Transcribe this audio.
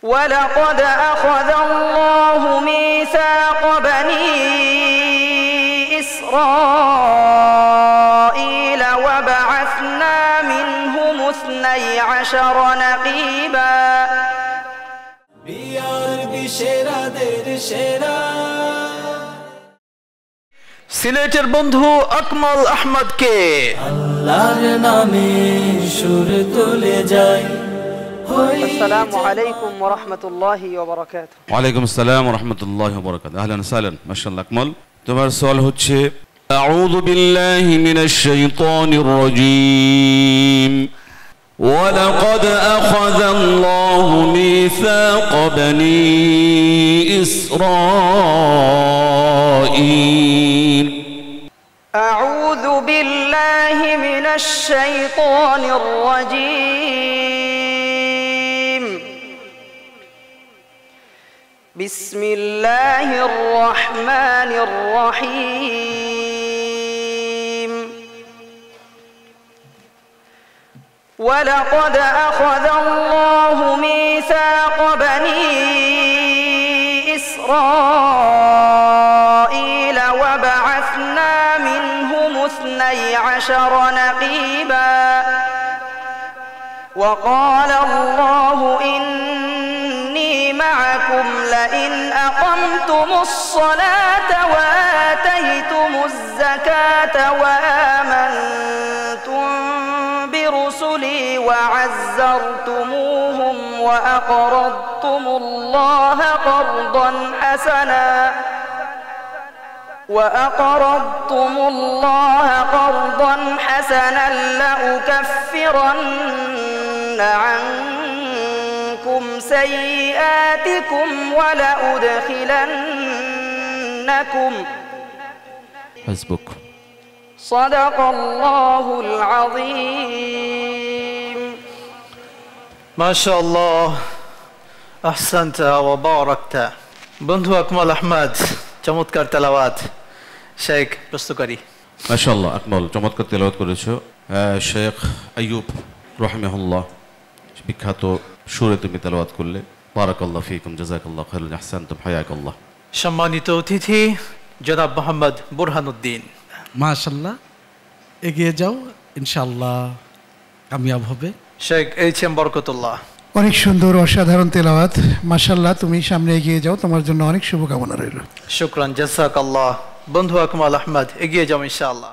ولقد أخذ الله ميثاق بني إسرائيل وبعثنا منهم 12 نقيبا সিলেটের বন্ধু আকমল আহমদকে আল্লাহর নামে সুর তুলে যায়। السلام عليكم ورحمة الله وبركاته। وعليكم السلام ورحمة الله وبركاته. أهلا وسهلا ما شاء الله أكمل. তোমার সওয়াল হচ্ছে أعوذ بالله من الشيطان الرجيم ولقد أخذ الله ميثاق بني إسرائيل. أعوذ بالله من الشيطان الرجيم. بسم الله الرحمن الرحيم. ولقد أخذ الله ميثاق بني إسرائيل وبعثنا منهم 12 نقيبا وقال الله إني معكم لئن أقمتم الصلاة وآتيتم الزكاة وآمنتم برسلي وعزرتموهم وأقرضتم الله قرضا حسنا لأكفرن عنكم سيئاتكم ولأدخلنكم حسبك. صدق الله العظيم. ما شاء الله أحسنت وباركت. বন্ধু আকমল আহমদ চমৎকার তেলাওয়াত। শেখ প্রস্তুতকারী মাশাআল্লাহ আকমল চমৎকার তেলাওয়াত করেছো। শেখ আইয়ুব রাহিমাহুল্লাহ বিখ্যাত সুরে তুমি তেলাওয়াত করলে। বারাকাল্লাহু ফিকুম জাযাকাল্লাহু খাইরান আহসানতুম হায়াকাল্লাহ। সম্মানিত অতিথি জনাব মোহাম্মদ বুরহানুদ্দিন। মাশাআল্লাহ, এগিয়ে যাও, ইনশাআল্লাহ কামিয়াব হবে। Sheikh H M Barkatullah. অনেক সুন্দর অসাধারণ তেলাওয়াত, মাশাআল্লাহ। তুমি সামনে এগিয়ে যাও, তোমার জন্য অনেক শুভকামনা রইল। শুকরান জাযাকাল্লাহ। বন্ধু আকমল আহমদ এগিয়ে যাও ইনশাআল্লাহ।